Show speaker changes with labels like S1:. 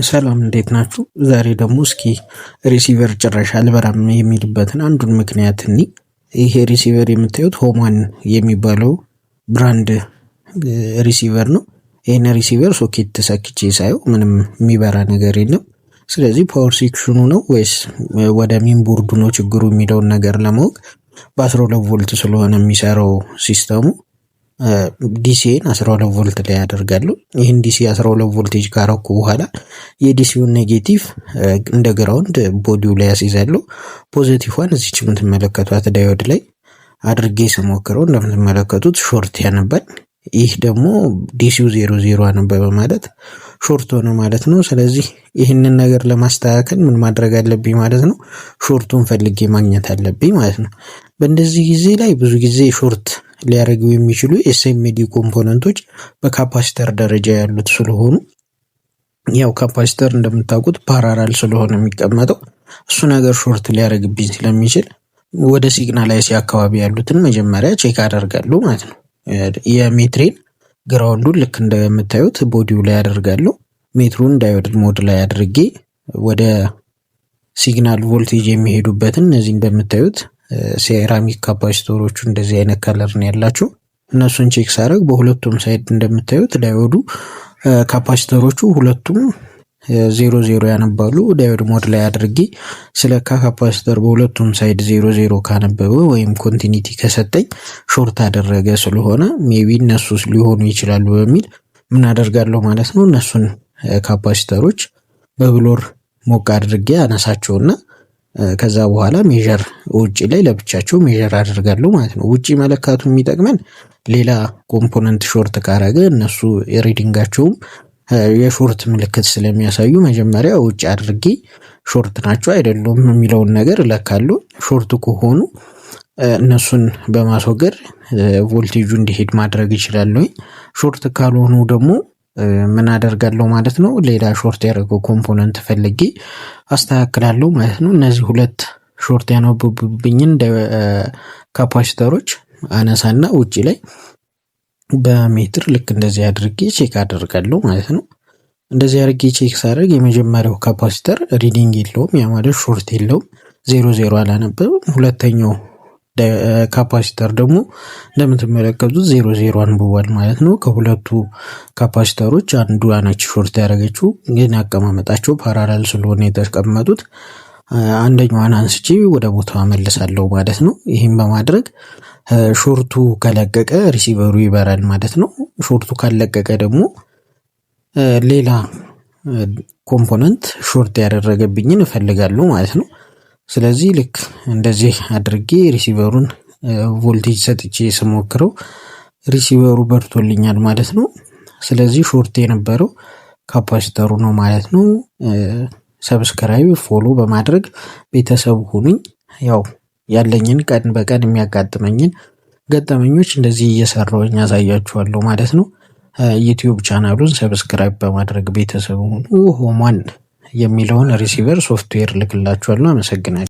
S1: ሰላም እንዴት ናችሁ? ዛሬ ደግሞ እስኪ ሪሲቨር ጭራሽ አልበራም የሚልበትን አንዱን ምክንያት ይሄ ሪሲቨር የምታዩት ሆማን የሚባለው ብራንድ ሪሲቨር ነው። ይሄን ሪሲቨር ሶኬት ተሰክቼ ሳየው ምንም የሚበራ ነገር የለም። ስለዚህ ፓወር ሴክሽኑ ነው ወይስ ወደ ሚንቦርዱ ነው ችግሩ የሚለውን ነገር ለማወቅ በ12 ቮልት ስለሆነ የሚሰራው ሲስተሙ ዲሲን 12 ቮልት ላይ ያደርጋለሁ። ይህን ዲሲ 12 ቮልቴጅ ካረኩ በኋላ የዲሲውን ኔጌቲቭ እንደ ግራውንድ ቦዲው ላይ ያስይዛለሁ። ፖዚቲቭዋን እዚች የምትመለከቷት ዳዮድ ላይ አድርጌ ስሞክረው እንደምትመለከቱት ሾርት ያነባል። ይህ ደግሞ ዲሲው 00 አነበበ ማለት ሾርት ሆነ ማለት ነው። ስለዚህ ይህንን ነገር ለማስተካከል ምን ማድረግ አለብኝ ማለት ነው? ሾርቱን ፈልጌ ማግኘት አለብኝ ማለት ነው። በእንደዚህ ጊዜ ላይ ብዙ ጊዜ ሾርት ሊያደርጉ የሚችሉ ኤስኤምዲ ኮምፖነንቶች በካፓሲተር ደረጃ ያሉት ስለሆኑ ያው ካፓሲተር እንደምታውቁት ፓራላል ስለሆነ የሚቀመጠው እሱ ነገር ሾርት ሊያደርግብኝ ስለሚችል ወደ ሲግናላይዝ አካባቢ ያሉትን መጀመሪያ ቼክ አደርጋለሁ ማለት ነው። የሜትሬን ግራውንዱን ልክ እንደምታዩት ቦዲው ላይ አደርጋለሁ። ሜትሩን ዳዮድ ሞድ ላይ አድርጌ ወደ ሲግናል ቮልቴጅ የሚሄዱበትን እነዚህ እንደምታዩት ሴራሚክ ካፓሲተሮቹ እንደዚህ አይነት ከለር ነው ያላቸው። እነሱን ቼክ ሳደርግ በሁለቱም ሳይድ እንደምታዩት ዳዮዱ ካፓሲተሮቹ ሁለቱም 00 ያነባሉ። ዳዮድ ሞድ ላይ አድርጌ ስለ ካፓሲተር በሁለቱም ሳይድ 00 ካነበበ ወይም ኮንቲኒቲ ከሰጠኝ ሾርት አደረገ ስለሆነ ሜቢ እነሱ ሊሆኑ ይችላሉ በሚል ምን አደርጋለሁ ማለት ነው። እነሱን ካፓሲተሮች በብሎር ሞቅ አድርጌ አነሳቸውና ከዛ በኋላ ሜጀር ውጪ ላይ ለብቻቸው ሜጀር አደርጋለሁ ማለት ነው። ውጪ መለካቱ የሚጠቅመን ሌላ ኮምፖነንት ሾርት ካረገ እነሱ ሪዲንጋቸውም የሾርት ምልክት ስለሚያሳዩ መጀመሪያ ውጪ አድርጌ ሾርት ናቸው አይደሉም የሚለውን ነገር እለካለሁ። ሾርት ከሆኑ እነሱን በማስወገድ ቮልቴጁ እንዲሄድ ማድረግ ይችላል። ሾርት ካልሆኑ ደግሞ ምን አደርጋለሁ ማለት ነው? ሌላ ሾርት ያደረገው ኮምፖነንት ፈልጌ አስተካክላለሁ ማለት ነው። እነዚህ ሁለት ሾርት ያነበቡብኝን ካፓሲተሮች አነሳና ውጪ ላይ በሜትር ልክ እንደዚህ አድርጌ ቼክ አደርጋለሁ ማለት ነው። እንደዚህ አድርጌ ቼክ ሳደርግ የመጀመሪያው ካፓሲተር ሪዲንግ የለውም፣ ያ ማለት ሾርት የለውም፣ 00 አላነበብም። ሁለተኛው ካፓሲተር ደግሞ እንደምትመለከቱት 00 አንብቧል ማለት ነው። ከሁለቱ ካፓሲተሮች አንዱ አናች ሾርት ያደረገችው ግን አቀማመጣቸው ፓራላል ስለሆነ የተቀመጡት አንደኛዋን አንስቼ ወደ ቦታው መልሳለሁ ማለት ነው። ይህም በማድረግ ሾርቱ ከለቀቀ ሪሲቨሩ ይበራል ማለት ነው። ሾርቱ ካልለቀቀ ደግሞ ሌላ ኮምፖነንት ሾርት ያደረገብኝን እፈልጋለሁ ማለት ነው። ስለዚህ ልክ እንደዚህ አድርጌ ሪሲቨሩን ቮልቴጅ ሰጥቼ ስሞክረው ሪሲቨሩ በርቶልኛል ማለት ነው። ስለዚህ ሾርት የነበረው ካፓሲተሩ ነው ማለት ነው። ሰብስክራይብ ፎሎ በማድረግ ቤተሰብ ሁኑኝ። ያው ያለኝን ቀን በቀን የሚያጋጥመኝን ገጠመኞች እንደዚህ እየሰራሁኝ ያሳያችኋለሁ ማለት ነው። ዩቲዩብ ቻናሉን ሰብስክራይብ በማድረግ ቤተሰብ ሁኑ። ሆማን የሚለውን ሪሲቨር ሶፍትዌር ልክላችኋለሁ። አመሰግናለሁ።